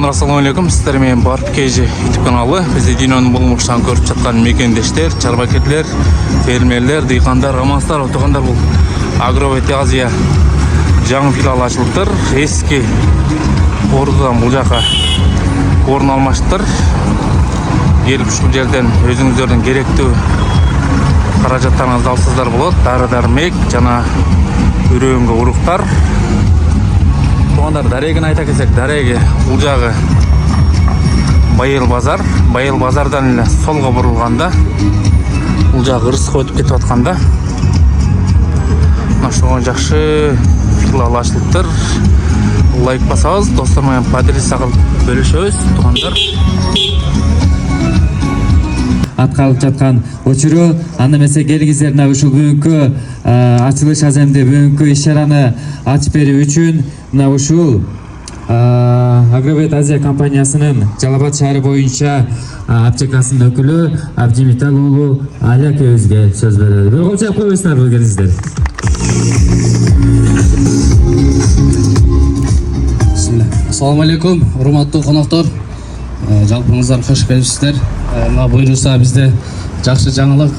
Туугандар, ассаламу алейкум. Сиздер менен Барып KG YouTube каналы. Бизди дүйнөнүн булмуштан көрүп жаткан мекендештер, чарбакерлер, фермерлер, дыйкандар, амансыздар. Туугандар, бул Агровет Азия жаңы филиалы ачылыптыр. Эски ордудан бул жака орун алмаштыр. Келип ушул жерден өзүңүздөрдүн керектүү каражаттарыңызды алсыздар болот. Дары-дармек жана үрөөнгө уруктар. Туугандар, дарегini айта кетсек, дареги бул жагы Байыл базар. Байыл базардан эле солго бурулганда бул жагы Ырысқа өтүп кетип атканда мына ошого жакшы филиал ачылыптыр. Лайк басабыз, достор менен поделиться кылып бөлүшөбүз. Туугандар, аткарылып жаткан учуру, анда эмесе келиңиздер мына ушул бүгүнкү ачылыш аземди, бүгүнкү иш-чараны ачып берүү үчүн мына ушул Агровет Азия компаниясынын Жалал Абад шаары боюнча аптекасынын өкүлү Абдимитал уулу Али акебизге сөз берели. Бир кол чап койбойсуздарбы келиңиздер. Ассаламу алейкум, урматтуу коноктор. Жалпыңыздар кош келипсиздер. Мына буюрса бизде жакшы жаңылык.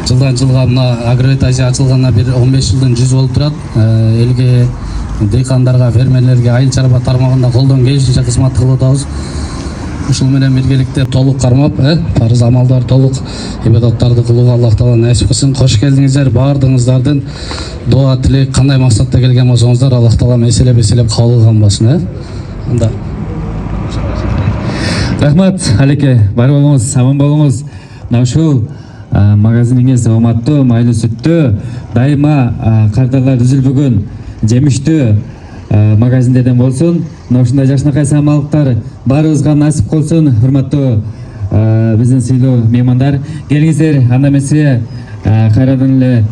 Жылдан жылга мына Агровет Азия ачылганына бир 15 жылдын жүзү болуп турат. Элге, дыйкандарга, фермерлерге айыл чарба тармагында колдон келишинче кызмат кылып атабыз. Ушул менен биргеликте толук кармап, парыз амалдар толук ибадаттарды кылууга Аллах Таала насип кылсын. Кош келдиңиздер. Баардыгыңыздардын дуа тилек кандай максатта келген болсоңуздар, Аллах Таала эселеп кабыл кылган болсун. Анда Рахмат, Алеке, бар болуңуз, аман болуңуз. Мына ушул магазиниңиз ооматтуу, майлуу сүттүү, дайыма кардарлар үзүлбөгөн, жемиштүү магазиндерден болсун. Мына ушундай жакшынакай самалыктар баарыбызга насип болсун. Урматтуу биздин сыйлуу меймандар, келиңиздер. Анда эмесе кайрадан эле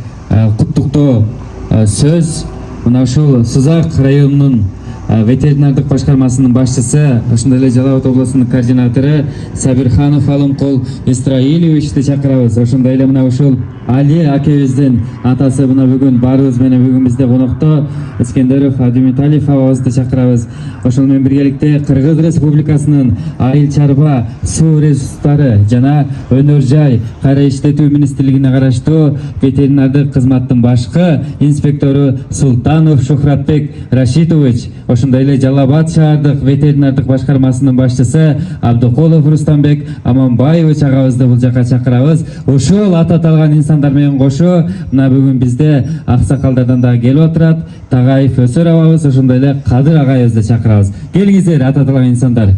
куттуктоо сөз мына ушул Сызак районунун ветеринардык башкармасынын башчысы, ошондой эле Жалал Абад облусунун координатору Сабирханов Алымкул Исраиловичти чакырабыз. Ошондой эле мына ушул Али акебиздин атасы мына бүгүн баарыбыз менен бүгүн бизде конокто Искендеров Абдимиталиев абабызды чакырабыз. Ошол менен биргеликте Кыргыз Республикасынын айыл чарба, суу ресурстары жана өнөр жай кайра иштетүү министрлигине караштуу ветеринардык кызматтын башкы инспектору Султанов Шухратбек Рашидович, ошондой эле Жалал Абад шаардык ветеринардык башкармасынын башчысы Абдыкулов Рустамбек Аманбаевич агабызды бул жака чакырабыз. Ушул аты аталган инсандар менен кошо мына бүгүн бизде аксакалдардан дагы келип отурат. Тагаев Өсөр абабыз, ошондой эле Кадыр агайыбызды чакырабыз. Келиңиздер, аты аталган инсандар.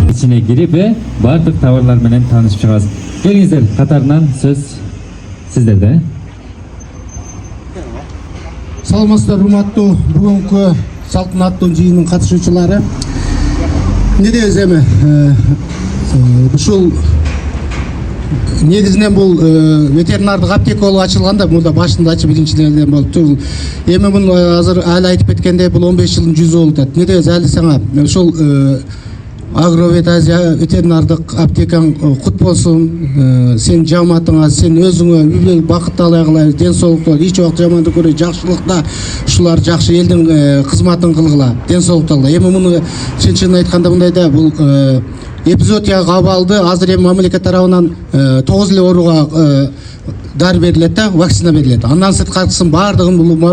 Ичине кирип, бардык товарлар менен таанышып чыгабыз. Келиңиздер, катарынан сөз сиздерде. Саламатсыздар, урматтуу бүгүнкү салтанаттуу жыйындын катышуучулары. Недебиз эми ушул негизинен бул ветеринардык аптека болуп ачылганда, мында башында ачып биринчиден болупту. Эми муну азыр али айтып кеткендей бул 15 жылдын жүзү болуп атат. Недебиз али сага ушул Агровет Азия ветеринардык аптекаң кут болсун. Сен жамаатыңа, сен өзүңө үй бакытты алгыла, ден соолукту, эч убакыт жамандык көрбөй, жакшылыкта ушулар жакшы элдин кызматын кылгыла, ден соолукту алгыла. Эми муну чын айтканда мындайда бул эпизодияга абалды азыр эми мамлекет тарабынан 9 эле ооруга дар берилет да, вакцина берилет. Андан сырткаркысын баардыгын бул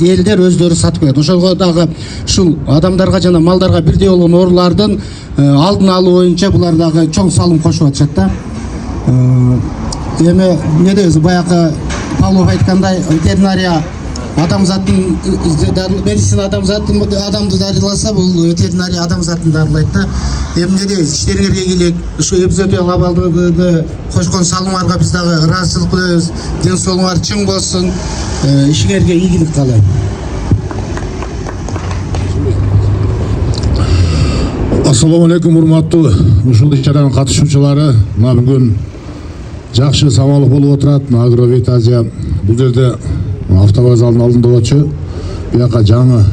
элдер өздөрү сатып коет. Ошого дагы ушул адамдарга жана малдарга бирдей болгон оорулардын алдын алуу боюнча булар дагы чоң салым кошуп атышат да. Эми недебиз баягы Павлов айткандай, ветеринария адамзаттын медицина адамды дарыласа, бул ветеринария адамзатын дарылайт да. Эми недебиз иштериңерге келек, ушу эпизодияга абалды кошкон салымдарга биз дагы ыраазычылык билдиребиз. Ден соолугуңар чың болсун, ишиңерге ийгилик каалайм. Ассаламу алейкум, урматтуу ушул иш-чаранын катышуучулары. Мына бүгүн жакшы самалык болуп отурат. Агровет Азия бул жерде автовокзалдын алдында болчу. Бияка жаңы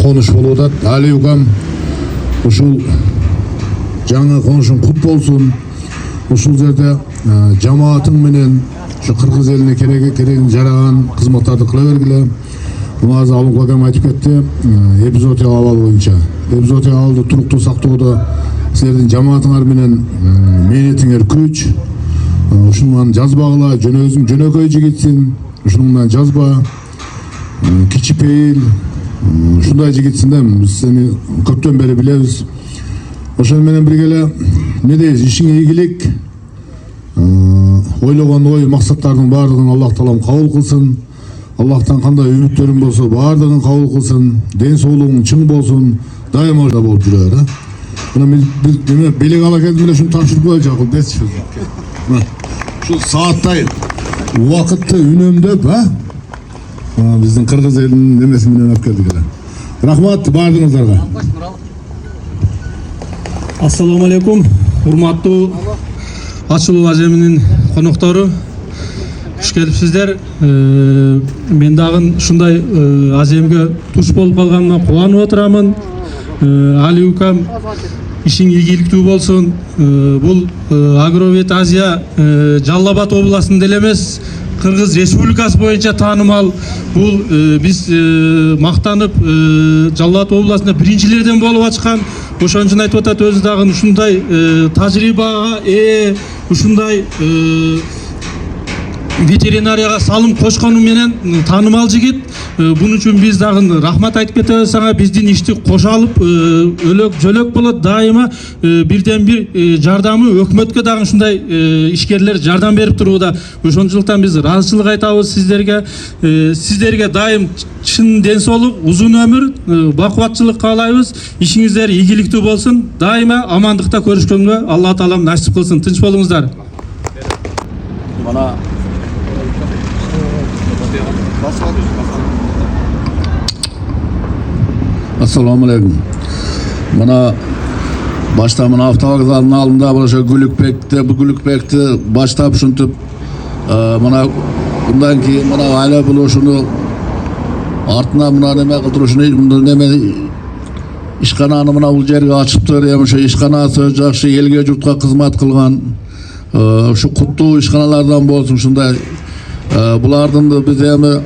конуш болуп атат. Али укам ушул жаңы конушуң кут болсун. Ушул жерде жамаатың менен ушу кыргыз элине керегин жараган кызматтарды кыла бергиле. Муаз Алым Кокам айтып кетти, эпизодия абал боюнча. Эпизодия абалды туруктуу сактоодо силердин жамаатыңар менен мээнетиңер күч. Ушундан жазбагыла, өзүң жөнөкөй жигитсин, ушундан жазба, кичипейил, ушундай жигитсин да, биз сени көптөн бери билебиз. Ошол менен бирге эле эмне дейбиз, ишиңе ийгилик, ойлогон ой максаттардын баардыгын Аллах таалам кабыл кылсын. Аллахтан кандай үмүттөрүң болсо баардыгын кабыл кылсын, ден соолугуң чың болсун, дайыма да болуп жүрөр. Мына биз белек ала келдим эле ушуну тапшырып коелучу, акыл десчи. Ушул сааттай убакытты үнөмдөп, биздин кыргыз элинин немеси менен алып келдик эле. Рахмат баардыгыңыздарга. Ассаламу алейкум, урматтуу ачылуу ажеминин коноктору. Хуш келипсиздер. Мен дагы ушундай ажемге туш болуп калганыма кубанып отурамын. Али укам ишиң ийгиликтүү болсун. Бул Агровет Азия Жалал Абад областында эле эмес, Кыргыз Республикасы боюнча таанымал. Бул биз мактанып Жалал Абад областында биринчилерден болуп ачкан. Ошон үчүн айтып атат, өзү дагы ушундай тажрыйбага ушундай ветеринарияга салым кошкону менен таанымал жигит. Бунун үчүн биз дагы рахмат айтып кетебиз сага. Биздин ишти кошо алып өлөк жөлөк болот. Дайыма бирден бир жардамы өкмөткө дагы ушундай ишкерлер жардам берип турууда. Ошончулуктан биз ыраазычылык айтабыз сиздерге. Сиздерге дайым чын ден соолук, узун өмүр, бакубатчылык каалайбыз. Ишиңиздер ийгиликтүү болсун. Дайыма амандыкта көрүшкөнгө Алла таалам насип кылсын. Тынч болуңуздар. Ассаламу алейкум. Мына башта мына автовокзалдын алдында ошо Гүлүкбекти баштап ушинтип мына мындан кийин мына айлы бул ушуну артына мына неме кылдырып ушуну неме ишкананы мына бул жерге ачыптыр. Эми ошо ишканасы жакшы элге журтка кызмат кылган. Ушу куттуу ишканалардан болсун ушундай. Булардын да биз эми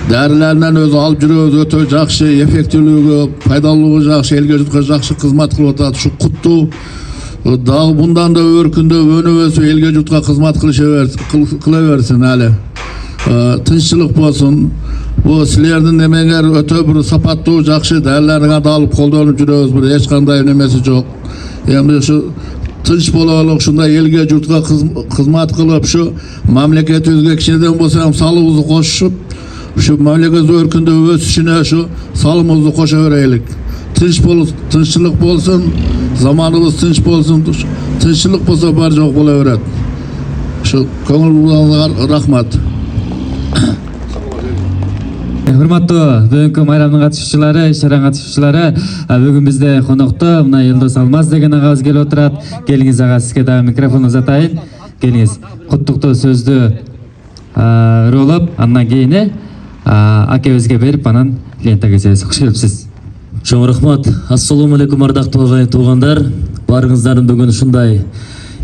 дәрілерінен өзі алып жүрөбүз, өтө жакшы, эффективлүүгө, пайдалуулугу жакшы, элге журтка жакшы кызмат кылып атат. Ушу куттуу дагы bundan да өркүндөп өнүп өсүп элге журтка кызмат кыла берсин али. Тынччылык болсун. Бул силердин немеңер өтө бир сапаттуу жакшы дәрилериңерди алып колдонуп жүрөбүз, бир эч кандай немеси жок. Эми ушу тынч бололук, ушундай элге журтка кызмат кылып, ушу мамлекетибизге кичинеден болсо ham салыбызды кошуп, ушу мамлекет өркүндөп өсүшүнө ушу салымыбызды кошо берелик. Тынччылык болсун, заманыбыз тынч болсун. Тынччылык болсо бар жок боло берет. Ушу көңүл бургандарга рахмат. Урматтуу бүгүнкү майрамдын катышуучулары, иш-чаранын катышуучулары, бүгүн бизде конокто мына Элдос Алмаз деген агабыз келип отурат. Келиңиз ага, сизге дагы микрофон узатайын. Келиңиз, куттуктоо сөздү ырлап, андан кийин акебизге берип, анан лентага кетебиз. Хуш келипсиз. Чоң рахмат. Ассаламу алейкум ардактуу агайын туугандар. Барыңыздардын бүгүн ушундай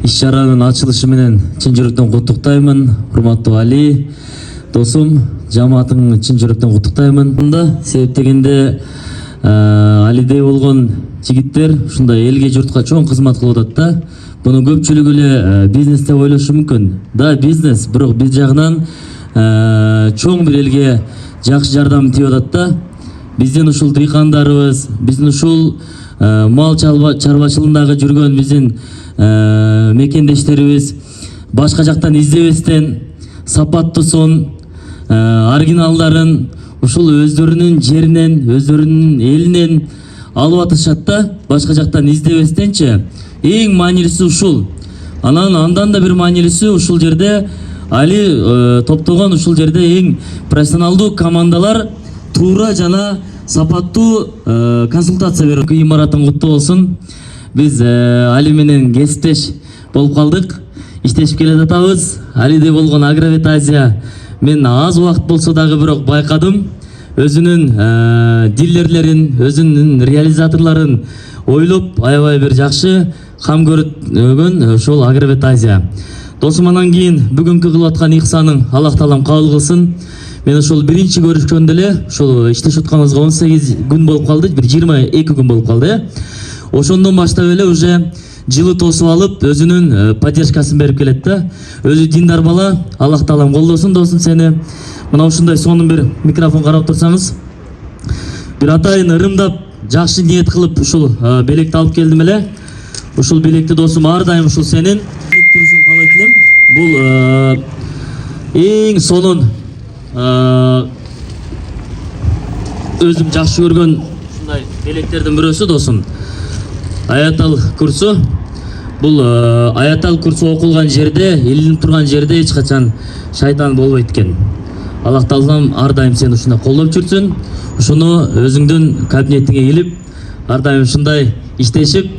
иш-чаранын ачылышы менен чын жүрөктөн куттуктаймын. Урматтуу Али, досум, жамаатыңды чын жүрөктөн куттуктаймын. Мында себеп дегенде Алидей болгон жигиттер ушундай элге журтка чоң кызмат кылып атат да. Буну көпчүлүгү эле бизнес деп ойлошу мүмкүн. Да, бизнес, бирок биз жагынан чоң бир элге жакшы жардам тийип атат да. Биздин ушул дыйкандарыбыз, биздин ушул мал чарбачылыгындагы жүргөн биздин мекендештерибиз башка жактан издебестен сапаттуусун, оригиналдарын ушул өздөрүнүн жеринен, өздөрүнүн элинен алып атышат да, башка жактан издебестенчи. Эң маанилүүсү ушул. Андан да бир маанилүүсү ушул жерде Али топтогон ушул жерде эң профессионалдуу командалар туура жана сапаттуу консультация берип, имаратын куттуу болсун. Биз Али менен кесиптеш болуп калдык, иштешип келе жатабыз. Алидей болгон Агровет Азия мен аз убакыт болсо дагы бирок байкадым. Өзүнүн дилерлерин, өзүнүн реализаторлорун ойлоп, аябай бир жакшы кам көргөн ошол Агровет Азия. Досум, анан кийин бүгүнкү кылып аткан ихсаның Аллах таалам кабыл кылсын. Мен ошол биринчи көрүшкөндө эле ошол иштешип атканыбызга 18 күн болуп калды, бир 22 күн болуп калды. Ошондон баштап эле уже жылы тосуп алып, өзүнүн поддержкасын берип келет да. Өзү диндар бала, Аллах Таалам колдосун досум сени. Мына ушундай сонун бир микрофон карап турсаңыз, бир атайын ырымдап, жакшы ниет кылып ушул белекти алып келдим эле. Ушул белекти досум ар дайым ушул сенин турушун каалайт элем. Бул эң сонун өзүм жакшы көргөн ушундай белектердин бирөөсү досум. Аятал курсу. Бул аятал курсу окулган жерде, илинип турган жерде эч качан шайтан болбойт экен. Аллах Таалам ар дайым сени ушундай колдоп жүрсүн. Ушуну өзүңдүн кабинетиңе келип, ар дайым ушундай иштешип,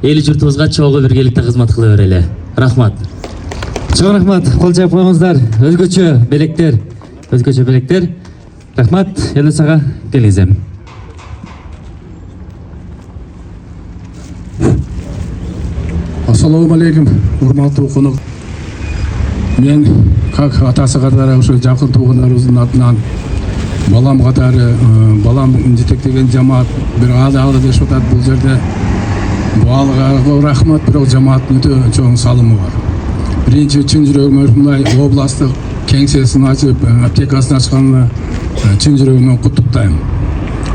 эл журтубузга чогуу биргеликте кызмат кыла берели. Рахмат. Чоң рахмат. Кол жаап коюңуздар. Өзгөчө белектер. Рахмат. Эне сага келгизем. Ассаламу алейкум, урматтуу конок. Мен как атасы катары ушу жакын туугандарыбыздын атынан балам катары, балам жетектеген жамаат бир алы дешип атат бул жерде. Баалыга рахмат, бирок жамааттын өтө чоң салымы бар. Биринчи чын жүрөгүмөн ушундай областтык кеңсесин ачып, аптекасын ачканына чын жүрөгүмөн куттуктайм.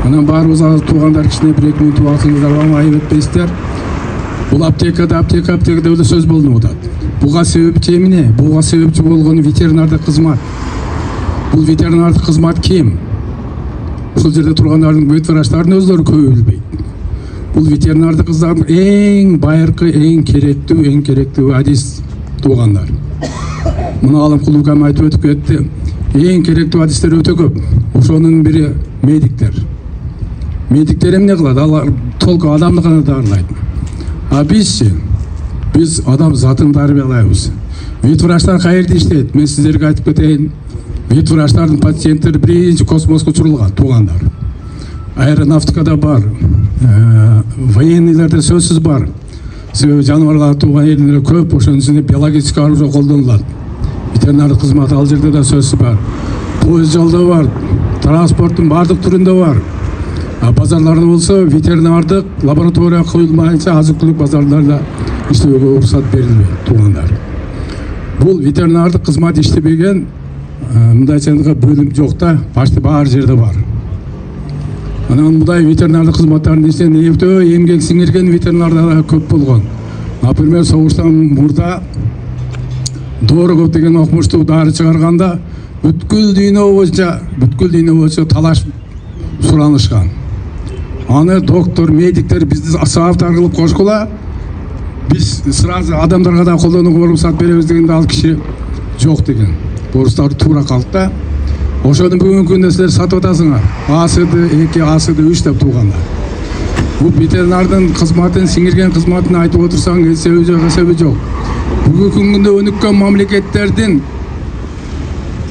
Анан баарыбыз туугандар кичине 1-2 мүнөт убактыңыздар айып этпейсиздер. Бул аптекада эле сөз болуп атат. Буга себепчи эмне? Буга себепчи болгон ветеринардык кызмат. Бул ветеринардык кызмат ким? Ушул жерде тургандардын ветвраштардын өздөрү көбү билбейт. Бул ветеринардык кызмат эң байыркы, эң керектүү адис туугандар. Мына Алым Кулукам айтып өтүп кетти. Эң керектүү адистер өтө көп. Ошонун бири медиктер. Медиктер эмне кылат? Алар толку адамды гана дарылайт. А биз адам затын тарбиялайбыз. Ветвраштар каерде иштейт? Мен сиздерге айтып кетейин. Ветвраштардын пациенттери биринчи космоско учурулган туугандар. Аэронавтикада бар, военныйларда сөзсүз бар. Себеби жаныбарлар тууган элдер көп, ошонун ичинде биологический оружие колдонулат. Ветеринардык кызмат ал жерде да сөзсүз бар. Поезд жолдо бар, транспорттун бардык түрүндө бар. А базарларда болсо ветеринардык лаборатория коюлмайынча азык-түлүк базарларда иштөөгө уруксат берилбейт туугандар. Бул ветеринардык кызмат иштебеген мындай чындыгы бөлүм жок да, почти баар жерде бар. Анан мындай ветеринардык кызматтардын ичинен өтө эмгек сиңирген ветеринарлар көп болгон. Например, согуштан мурда Дорогов деген окумуштуу дары чыгарганда бүткүл дүйнө боюнча талаш суранышкан. Аны доктор, медиктер бизди саапт аркылуу кошкула, биз сразу адамдарга да колдонууга уруксат беребиз дегенде ал киши жок деген. Орустар туура калды да. Ошону бүгүнкү күндө силер сатып атасыңар. АСД 2, АСД 3 деп туугандар. Бул ветеринардын кызматын, сиңирген кызматын айтып отурсаң, эсеби жок. Бүгүнкү күндө өнүккөн мамлекеттердин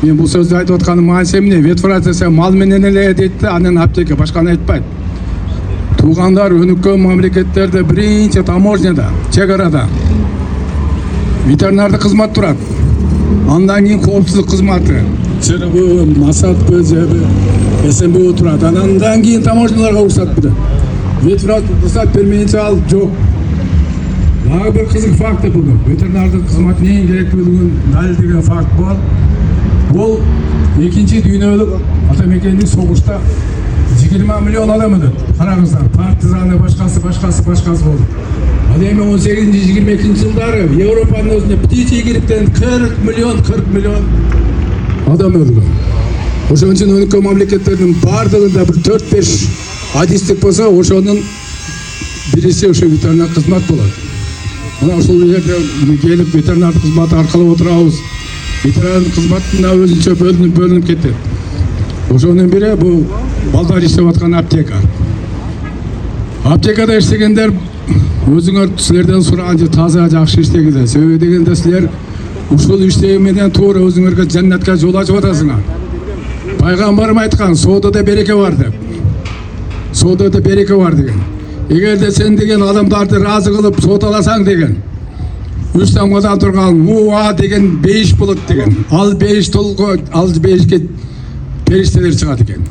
мен бул сөздү айтып атканым мааниси эмне? Ветврач десе мал менен эле дейт да, анан аптека башканы айтпайт. Туугандар өнүккөн мамлекеттерде биринчи таможняда, чек арада ветеринардык кызмат турат. Андан кийин коопсуздук кызматы, ЦРБ, МАСАТ, СМБ турат. Андан кийин таможняларга уруксат берет. Ветврач уруксат бермейинче ал жок. Дагы бир кызык факт бүгүн. Ветеринардык кызматтын эң керектүүлүгүн далилдеген факт бар. Бул экинчи дүйнөлүк атамекендик согушта 20 миллион адам өлөт. Караңыздар, партизаны башкасы болду. Ал эми 18-22 жылдары Европанын өзүнө птичий грипптен 40 миллион адам өлгөн. Ошон үчүн өнүккөн мамлекеттердин бардыгында бир 4-5 адистик болсо, ошонун бириси ошо ветеринардык кызмат болот. Мына ушул жерде келип ветеринардык кызмат аркылуу отурабыз. Ветеринардык кызматтын өзүнчө бөлүнүп кетет. Ошонун бири бул балдар иштеп аткан аптека. Аптекада иштегендер өзүңөр силерден сураганча таза жакшы иштегиле. Себеби дегенде силер ушул иштеген менен туура өзүңөргө жаннатка жол ачып атасыңар. Пайгамбарым айткан, соодада береке бар деп. Соодада береке бар деген. Эгерде сен деген адамдарды разы кылып сооталасаң деген, 3 турган муа деген бейиш болот деген. Ал бейиш толго, ал бейишке периштелер чыгат экен.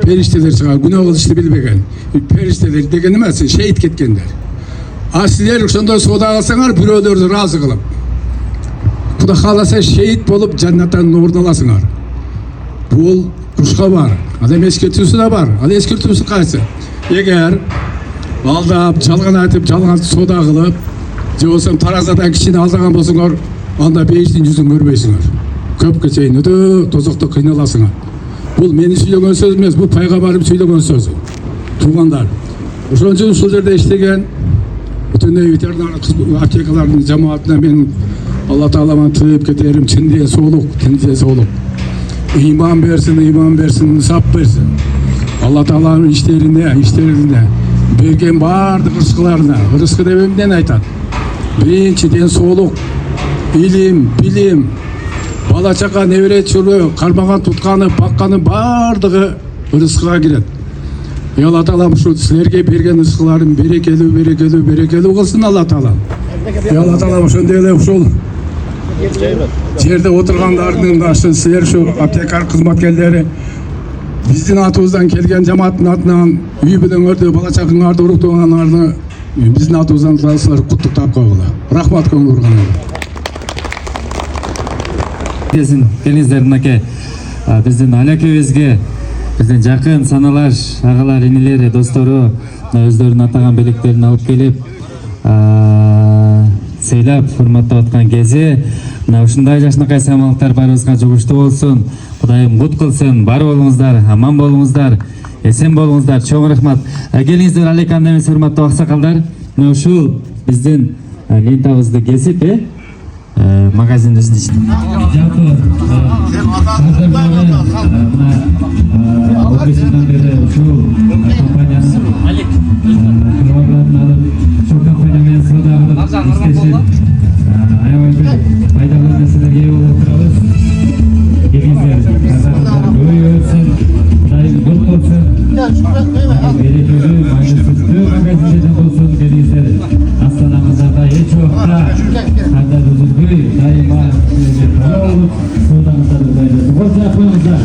Периштелер чыгат, күнөө кылышты билбеген. Периштелер деген эмес, шейит кеткендер. А силер ошондой соода кылсаңар, бирөөлөрдү ыраазы кылып, Кудай кааласа шейит болуп жаннаттан орун аласыңар. Бул рушка бар. Ал эми эскертүүсү да бар. Ал эскертүүсү кайсы? Эгер алдап, жалган айтып, жалган соода кылып, же болбосо таразадан кичине алдаган болсоңор, анда бейиштин жүзүн көрбөйсүңөр. Көпкө чейин өтө тозокто кыйналасыңар. Бул менин сүйлөгөн сөз эмес, бул пайгамбарым сүйлөгөн сөзү. Туугандар, ошон үчүн ушул жерде иштеген бүтүнөй ветеринар аптекалардын жамаатына мен Алла Тааладан тыйып кетерим, чындыгы соолук, тинде соолук. Иман берсин, ынсап берсин. Алла Тааланын иштерине берген бардык рызкыларына, рызкы деп эмнени айтат? Биринчиден соолук, билим, бала чака, небере чөбүрө, кармаган, тутканы, бакканы бардыгы рызкыга кирет. Алла Таалам ушу силерге берген рызкыларын берекелүү кылсын Алла Таалам. Алла Таалам ошондой эле ушул жерде отургандардын башын силер ушу аптекар кызматкерлери биздин атыбыздан келген жамааттын атынан үй бүлөңөрдү, бала чакаңарды уруктуганарды биздин атыбыздан силер куттуктап койгула. Рахмат көңүл бургандар. Келиңиздер мынакей биздин алекебизге биздин жакын саналаш агалар, инилери, достору өздөрүнүн атаган белектерин алып келип сыйлап урматтап аткан кези мына ушундай жакшынакай самалыктар баарыбызга жугуштуу болсун. Кудайым кут кылсын. Бар болуңуздар, аман болуңуздар, эсен болуңуздар. Чоң рахмат. Келиңиздер Алекан эмес урматтуу аксакалдар. Мына ушул биздин лентабызды кесип, магазиндин ичинде. Жалпы бери ушул компанияны компаниямен соода кылып иштешип аябай пайдалуу нерселерге ээ болуп турабыз. Келиңиздер, казактар көбөйсүн, Кудайым кут болсун. Берекелүү, майлуу сүттүү магазиндерден болсун. Келиңиздер, астанамызда эч убакта кандай үзүлбөй, дайыма силерге толо болуп, соодаңыздар узайбы. Кол коюңуздар.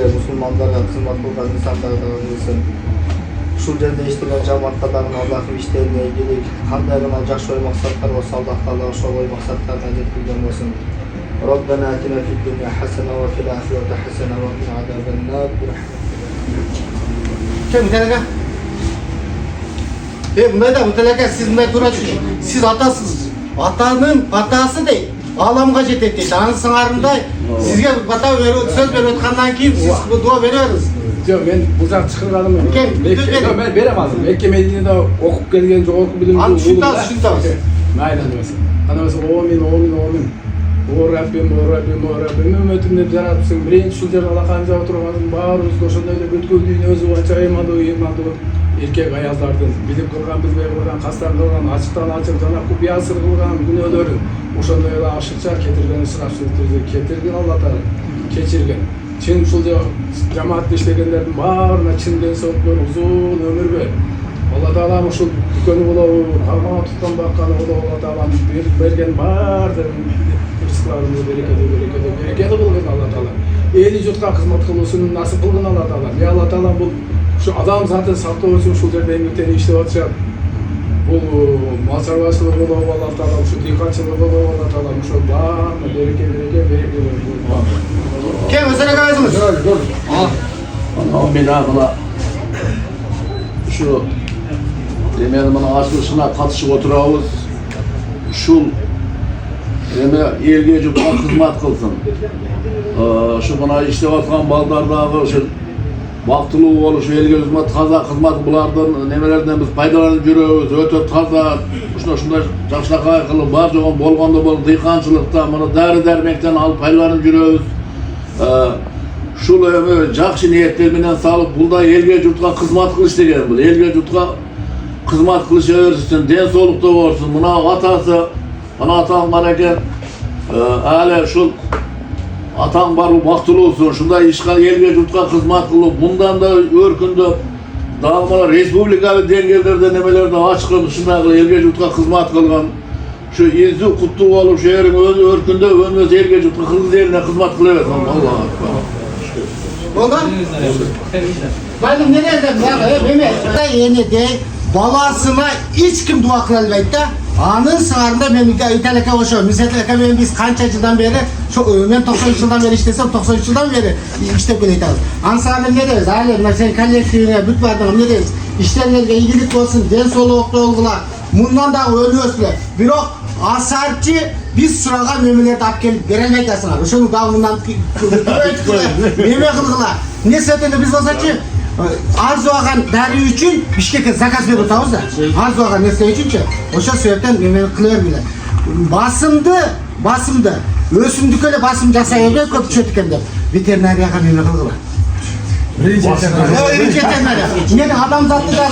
Müslümanlara kızmat kılgan insanlardan kılsın. Uşul жерде иштеген жамааттардын Аллахым иштерине ийгилик, кандай гана жакшы ой максаттар болсо Аллах Таала ошол ой максаттарына жеткирген болсун. ربنا آتنا في الدنيا حسنة وفي الآخرة حسنة وقنا عذاب النار Kim Mutalaka? Mıydı Mutalaka, siz mı durasınız? Siz atasınız. Atanın atası değil. Alamga жетет дейді. Анысың арында сізге бата сөз беріп отқаннан кейін сіз дуа берерсіз. Жоқ, мен бұл жақ шықырғаным мен берем азыр. Мекке Мединеде оқып келген жоғарғы білімді Аны шүнтамыз. Майлы анасы. Анасы омин. О Раббим, үмметім деп жаратыпсың. Бірінші шул жерде алақаны жауып тұрғаның баарыбызды ошондой эле бүткүл дүйнө өзү боюнча ыймандуу эркек аялдардын билип кылган, билбей кылган, кастан кылган, ачыктан ачык жана купуя сыр кылган күнөөлөрүн ошондой эле ашыкча кетирген ысырапчылыктарды кетирген Алла Таала кечирген. Чын ушул жамаатта иштегендердин баарына чын денсаулыктар, узун өмүр бер. Алла Таалам ушул дүкөнү болобу, кармага туткан бакканы болобу Алла Таалам берген баардык ырзыкчыларыбызды берекелүү кылгын Алла Таала. Эли журтка кызмат кылуусун насып кылгын Алла Таала. Мен Алла Таала бул ушу адам затын сактоо үчүн ушул жерде эмгектенип иштеп атышат. Бул мал чарбачылыгы болобу Алла Таала, ушу дыйканчылыгы болобу Алла Таала, ошол баардыгына береке Кем өзүнө кайсыңыз? Мен ағыла şu demeli bana açılışına katışıp oturağız. Şul elge cübba hizmet kılsın. Şu bana işlep atkan baldardağı şu vaktılı oluş elge hizmet kaza hizmet bulardan nemelerden biz faydalanıp yürüyoruz. Öte kaza şunda жақшылыққа kılıp var жоğun bolğanda bol dıykançılıkta bunu deri dermekten alıp faydalanıp yürüyoruz. Şul жақсы niyetlerden salıp bulda elge jurtqa hizmet kılış degen bu. Elge jurtqa hizmet kılış öğretsin, den solukta olsun. Buna atası, bana atan var eken, hala şul atan var bu baktılı olsun. Şunda işgal elge jurtqa hizmet kılıp, bundan da örkünde dağılmalar respublikalı dengelerde nemelerde açıklanıp şunda elge jurtqa hizmet kılgan. Şu izi kutlu olup şu yerin örkünde önümüz elge jurtqa kılgız eline hizmet kılıversin. Allah'a akbar. Oldu? Baydım ne derdim ya? Mehmet. Yeni de balasına hiç kim dua kılalmaydı da anın sığarında ben İtalya'ya koşuyorum. Mesela ben biz kança yıldan beri, ben 93 yıldan beri işlesem 93 yıldan beri işlep geliyoruz. Ansarım ne deriz? Aile, sen kolektifine bütmedin ne deriz? İşlerine ilgilik olsun, den solukta olgular. Bundan da ölüyorsunlar. Bir o asarcı biz sırağa memelerde ap gelip verelmek asılar. Şunu davundan meme kılgılar. Ne sebepten biz asarcı arzu ağan dari üçün Bişkek'e zakaz verip otağız da arzu ağan nesne üçünçe oşa sebepten meme kılıyor bile. Basımdı. Ösümdük öyle basım jasayabilir köp çötükende. Veterinariyaga meme kılgılar. Ricetenler. Ne adam zatlı darlar.